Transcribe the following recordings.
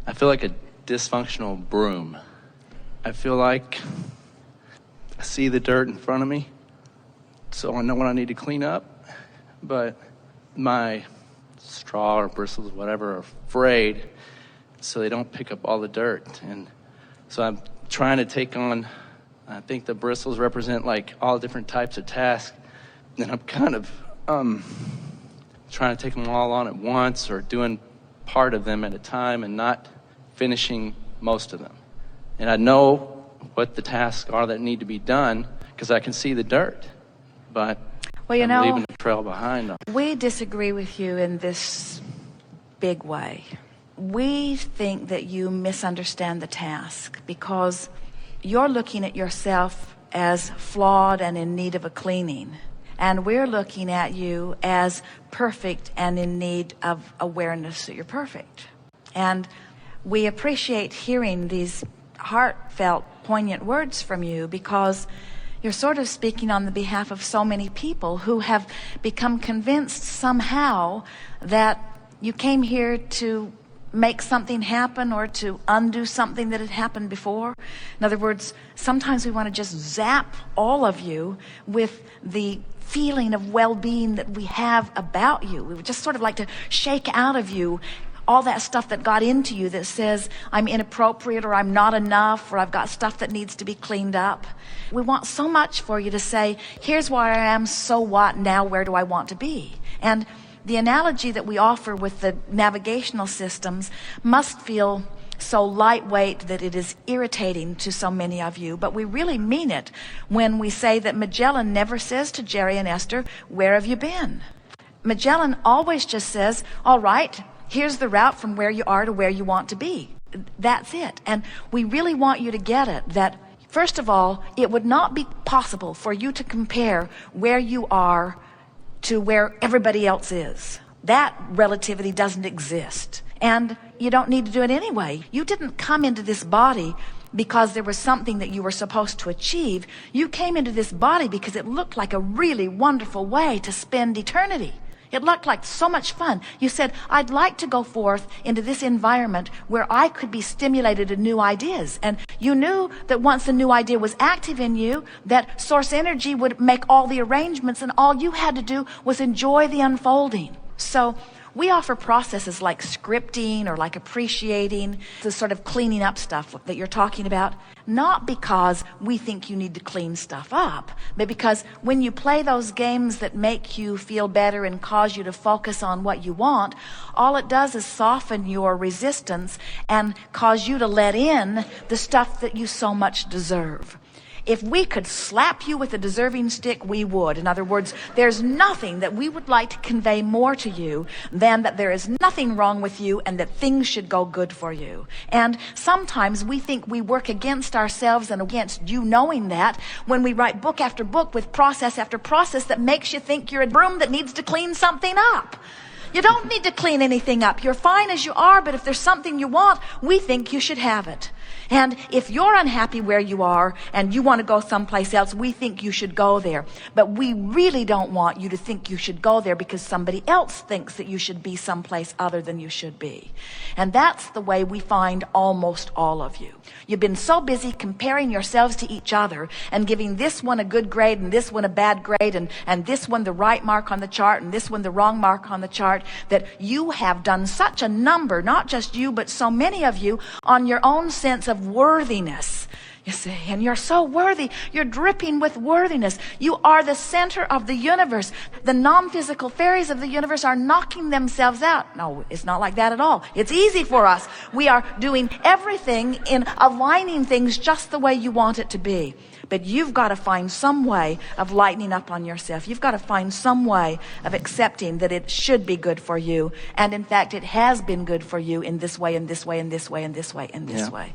I feel like a dysfunctional broom. I feel like I see the dirt in front of me, so I know what I need to clean up, but my straw or bristles, whatever, are frayed, so they don't pick up all the dirt. And so I'm trying to take on, I think the bristles represent like all different types of tasks, and I'm kind of trying to take them all on at once or doing part of them at a time and not finishing most of them. And I know what the tasks are that need to be done because I can see the dirt, but well, I'm leaving a trail behind. We disagree with you in this big way. We think that you misunderstand the task because you're looking at yourself as flawed and in need of a cleaning. And we're looking at you as perfect and in need of awareness that you're perfect. And we appreciate hearing these heartfelt, poignant words from you because you're sort of speaking on the behalf of so many people who have become convinced somehow that you came here to make something happen or to undo something that had happened before. In other words, sometimes we want to just zap all of you with the feeling of well-being that we have about you. We would just sort of like to shake out of you all that stuff that got into you that says I'm inappropriate or I'm not enough or I've got stuff that needs to be cleaned up. We want so much for you to say, here's where I am, so what, now where do I want to be? And the analogy that we offer with the navigational systems must feel so lightweight that it is irritating to so many of you, but we really mean it when we say that Magellan never says to Jerry and Esther, where have you been? Magellan always just says, all right, here's the route from where you are to where you want to be. That's it. And we really want you to get it, that first of all, it would not be possible for you to compare where you are to where everybody else is. That relativity doesn't exist. And you don't need to do it anyway. You didn't come into this body because there was something that you were supposed to achieve. You came into this body because it looked like a really wonderful way to spend eternity. It looked like so much fun. You said, I'd like to go forth into this environment where I could be stimulated to new ideas. And you knew that once a new idea was active in you, that source energy would make all the arrangements and all you had to do was enjoy the unfolding. So we offer processes like scripting or like appreciating, the sort of cleaning up stuff that you're talking about, not because we think you need to clean stuff up, but because when you play those games that make you feel better and cause you to focus on what you want, all it does is soften your resistance and cause you to let in the stuff that you so much deserve. If we could slap you with a deserving stick, we would. In other words, there's nothing that we would like to convey more to you than that there is nothing wrong with you and that things should go good for you. And sometimes we think we work against ourselves and against you knowing that when we write book after book with process after process that makes you think you're a broom that needs to clean something up. You don't need to clean anything up. You're fine as you are, but if there's something you want, we think you should have it. And if you're unhappy where you are and you want to go someplace else, we think you should go there. But we really don't want you to think you should go there because somebody else thinks that you should be someplace other than you should be. And that's the way we find almost all of you. You've been so busy comparing yourselves to each other and giving this one a good grade and this one a bad grade and this one the right mark on the chart and this one the wrong mark on the chart that you have done such a number, not just you, but so many of you, on your own sense of worthiness. You see, and you're so worthy. You're dripping with worthiness. You are the center of the universe. The non-physical fairies of the universe are knocking themselves out. No, it's not like that at all. It's easy for us. We are doing everything in aligning things just the way you want it to be. But you've got to find some way of lightening up on yourself. You've got to find some way of accepting that it should be good for you. And in fact, it has been good for you in this way, and this way, and this way, and this way, and this way.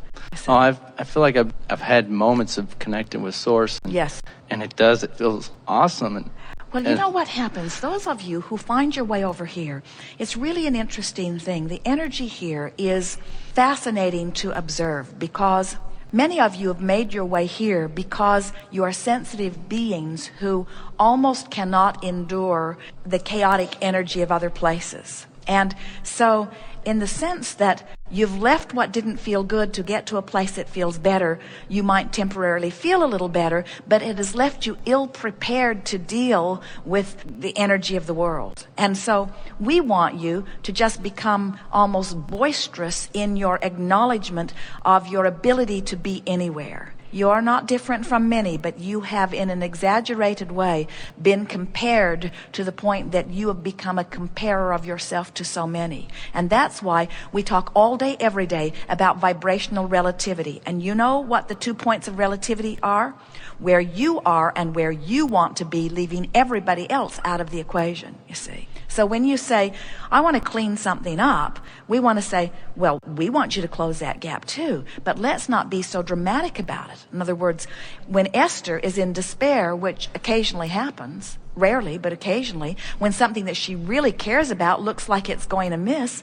Oh, I feel like I've had moments of connecting with Source. And, yes. And it feels awesome. Well, you know what happens? Those of you who find your way over here, it's really an interesting thing. The energy here is fascinating to observe because many of you have made your way here because you are sensitive beings who almost cannot endure the chaotic energy of other places. And so in the sense that you've left what didn't feel good to get to a place that feels better, you might temporarily feel a little better, but it has left you ill-prepared to deal with the energy of the world. And so we want you to just become almost boisterous in your acknowledgement of your ability to be anywhere. You are not different from many, but you have, in an exaggerated way, been compared to the point that you have become a comparer of yourself to so many. And that's why we talk all day, every day about vibrational relativity. And you know what the 2 points of relativity are? Where you are and where you want to be, leaving everybody else out of the equation, you see. So when you say, I want to clean something up, we want to say, well, we want you to close that gap too, but let's not be so dramatic about it. In other words, when Esther is in despair, which occasionally happens, rarely, but occasionally, when something that she really cares about looks like it's going amiss,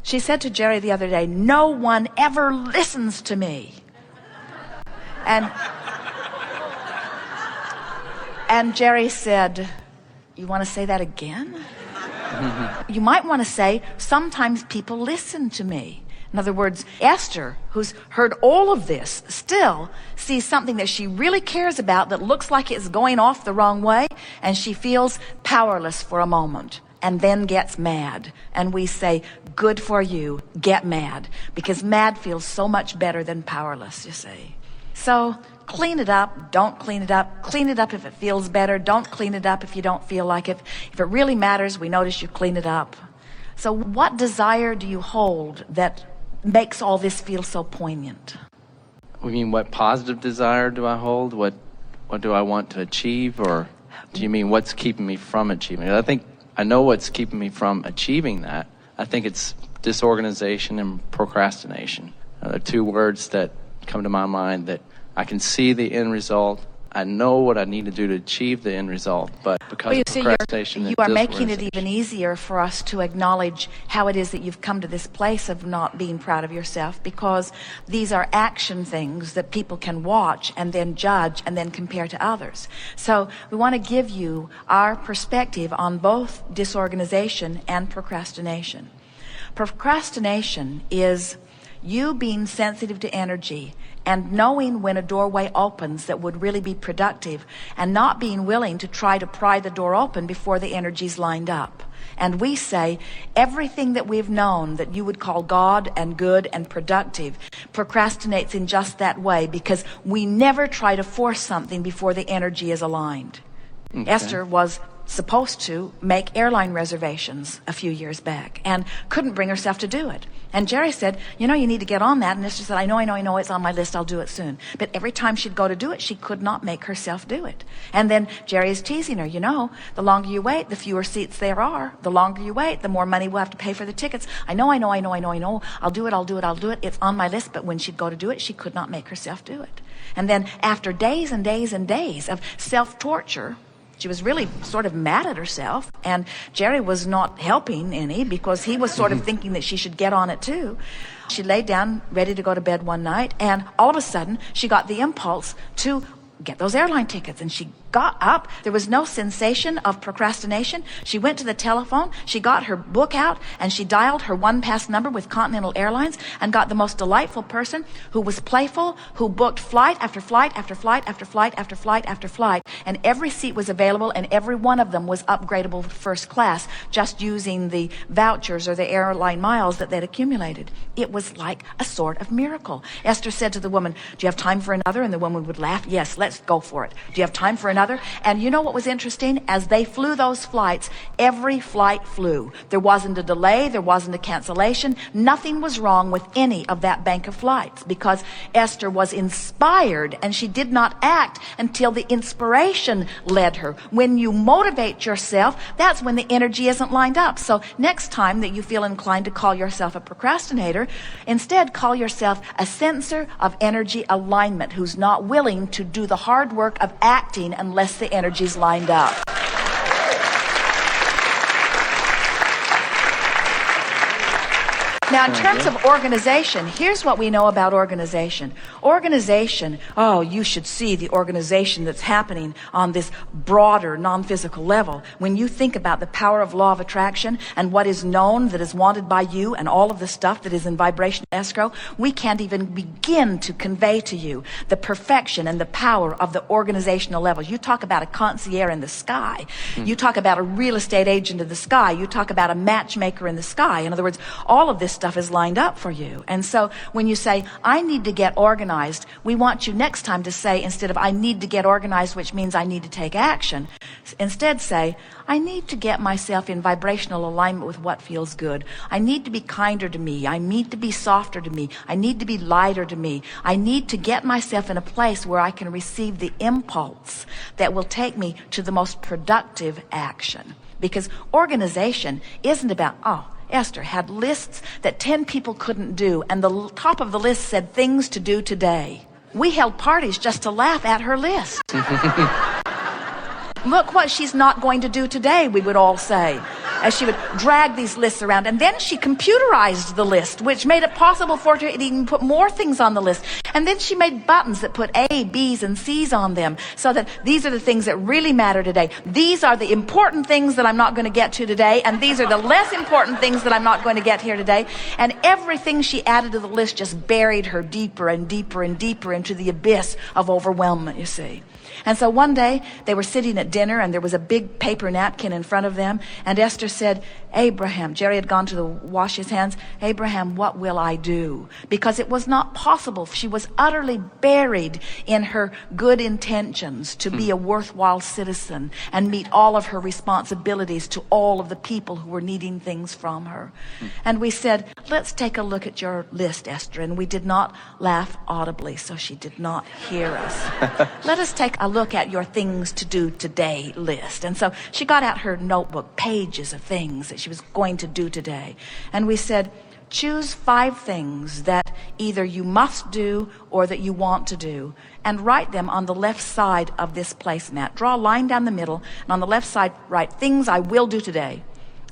she said to Jerry the other day, no one ever listens to me. And Jerry said, you want to say that again? You might want to say, sometimes people listen to me. In other words, Esther, who's heard all of this, still sees something that she really cares about that looks like it's going off the wrong way, and she feels powerless for a moment and then gets mad. And we say, good for you, get mad, because mad feels so much better than powerless, you see. So clean it up, don't clean it up. Clean it up if it feels better. Don't clean it up if you don't feel like it. If it really matters, we notice you clean it up. So what desire do you hold that makes all this feel so poignant? I mean, what positive desire do I hold? What do I want to achieve? Or do you mean what's keeping me from achieving it? I think I know what's keeping me from achieving that. I think it's disorganization and procrastination. They're two words that come to my mind that I can see the end result. I know what I need to do to achieve the end result, but because of procrastination, you are making it even easier for us to acknowledge how it is that you've come to this place of not being proud of yourself, because these are action things that people can watch and then judge and then compare to others. So we want to give you our perspective on both disorganization and procrastination. Procrastination is you being sensitive to energy and knowing when a doorway opens that would really be productive, and not being willing to try to pry the door open before the energy's lined up. And we say everything that we've known that you would call God and good and productive procrastinates in just that way, because we never try to force something before the energy is aligned. Okay. Esther was supposed to make airline reservations a few years back and couldn't bring herself to do it. And Jerry said, you know, you need to get on that. And Esther said, I know, it's on my list, I'll do it soon. But every time she'd go to do it, she could not make herself do it. And then Jerry is teasing her, you know, the longer you wait, the fewer seats there are. The longer you wait, the more money we'll have to pay for the tickets. I know. I'll do it. It's on my list. But when she'd go to do it, she could not make herself do it. And then after days and days and days of self-torture, she was really sort of mad at herself, and Jerry was not helping any, because he was sort of thinking that she should get on it too. She laid down ready to go to bed one night, and all of a sudden she got the impulse to get those airline tickets, and she got up. There was no sensation of procrastination. She went to the telephone, she got her book out, and she dialed her one-pass number with Continental Airlines and got the most delightful person who was playful, who booked flight after flight after flight after flight after flight after flight, and every seat was available, and every one of them was upgradable to first class, just using the vouchers or the airline miles that they'd accumulated. It was like a sort of miracle. Esther said to the woman, do you have time for another? And the woman would laugh, yes, let's go for it. Do you have time for another? And you know what was interesting? As they flew those flights, every flight flew. There wasn't a delay. There wasn't a cancellation. Nothing was wrong with any of that bank of flights, because Esther was inspired, and she did not act until the inspiration led her. When you motivate yourself, that's when the energy isn't lined up. So next time that you feel inclined to call yourself a procrastinator, instead call yourself a sensor of energy alignment who's not willing to do the hard work of acting unless the energy's lined up. Now, in terms of organization, here's what we know about organization. Organization, oh, you should see the organization that's happening on this broader, non-physical level. When you think about the power of law of attraction and what is known that is wanted by you and all of the stuff that is in vibration escrow, we can't even begin to convey to you the perfection and the power of the organizational level. You talk about a concierge in the sky. You talk about a real estate agent in the sky. You talk about a matchmaker in the sky. In other words, all of this stuff is lined up for you. And so when you say, I need to get organized, we want you next time to say, instead of I need to get organized, which means I need to take action, instead say, I need to get myself in vibrational alignment with what feels good. I need to be kinder to me. I need to be softer to me. I need to be lighter to me. I need to get myself in a place where I can receive the impulse that will take me to the most productive action. Because organization isn't about, oh, Esther had lists that 10 people couldn't do, and the top of the list said things to do today. We held parties just to laugh at her list. Look what she's not going to do today, we would all say, as she would drag these lists around. And then she computerized the list, which made it possible for her to even put more things on the list. And then she made buttons that put A, B's, and C's on them, so that these are the things that really matter today. These are the important things that I'm not going to get to today, and these are the less important things that I'm not going to get here today. And everything she added to the list just buried her deeper and deeper and deeper into the abyss of overwhelmment, you see. And so one day they were sitting at dinner, and there was a big paper napkin in front of them, and Esther said, Abraham, Jerry had gone to wash his hands, Abraham, what will I do? Because it was not possible. She was utterly buried in her good intentions to be a worthwhile citizen and meet all of her responsibilities to all of the people who were needing things from her. And we said, let's take a look at your list, Esther. And we did not laugh audibly, so she did not hear us. Let us take a look at your things to do today list. And so she got out her notebook, pages of things that she was going to do today. And we said, choose 5 things that either you must do or that you want to do, and write them on the left side of this placemat. Draw a line down the middle, and on the left side, write things I will do today.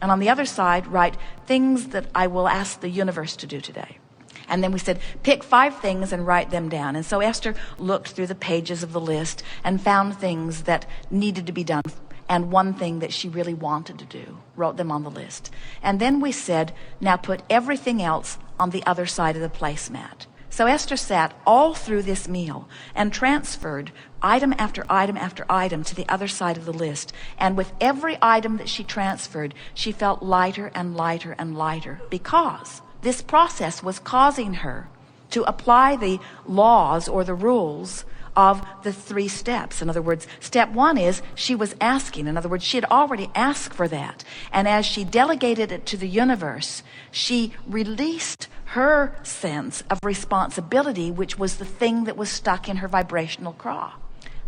And on the other side, write things that I will ask the universe to do today. And then we said, pick 5 things and write them down. And so Esther looked through the pages of the list and found things that needed to be done, and one thing that she really wanted to do, wrote them on the list. And then we said, now put everything else on the other side of the placemat. So Esther sat all through this meal and transferred item after item after item to the other side of the list. And with every item that she transferred, she felt lighter and lighter and lighter, because this process was causing her to apply the laws or the rules of the 3 steps. In other words, step 1 is she was asking. In other words, she had already asked for that. And as she delegated it to the universe, she released her sense of responsibility, which was the thing that was stuck in her vibrational craw.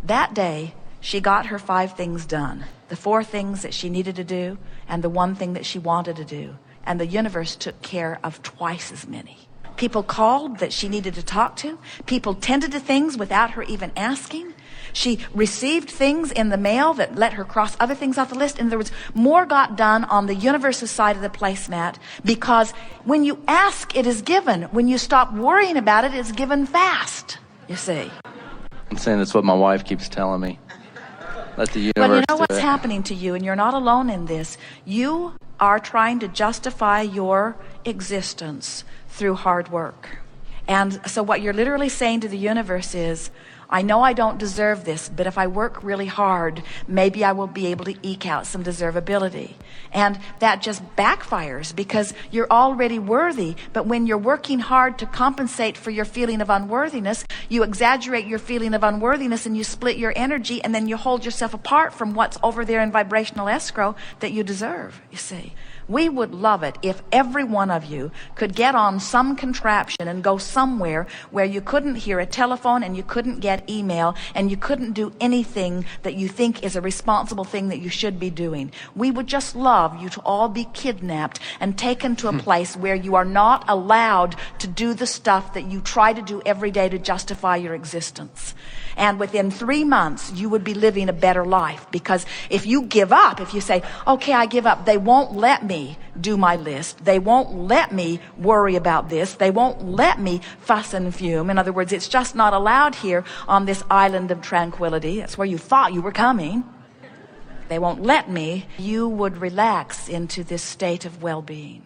That day, she got her 5 things done. The 4 things that she needed to do, and the 1 thing that she wanted to do. And the universe took care of twice as many. People called that she needed to talk to. People tended to things without her even asking. She received things in the mail that let her cross other things off the list. In other words, more got done on the universe's side of the placemat, because when you ask, it is given. When you stop worrying about it, it's given fast, you see. I'm saying that's what my wife keeps telling me. Let the universe Well, you know do what's it. happening to you, and you're not alone in this. You are trying to justify your existence through hard work. And so what you're literally saying to the universe is, I know I don't deserve this, but if I work really hard, maybe I will be able to eke out some deservability. And that just backfires, because you're already worthy, but when you're working hard to compensate for your feeling of unworthiness, you exaggerate your feeling of unworthiness and you split your energy, and then you hold yourself apart from what's over there in vibrational escrow that you deserve, you see. We would love it if every one of you could get on some contraption and go somewhere where you couldn't hear a telephone and you couldn't get email and you couldn't do anything that you think is a responsible thing that you should be doing. We would just love you to all be kidnapped and taken to a place where you are not allowed to do the stuff that you try to do every day to justify your existence. And within 3 months, you would be living a better life. Because if you give up, if you say, okay, I give up, they won't let me. me do my list. They won't let me worry about this. They won't let me fuss and fume. In other words, it's just not allowed here on this island of tranquility. That's where you thought you were coming. They won't let me. You would relax into this state of well-being.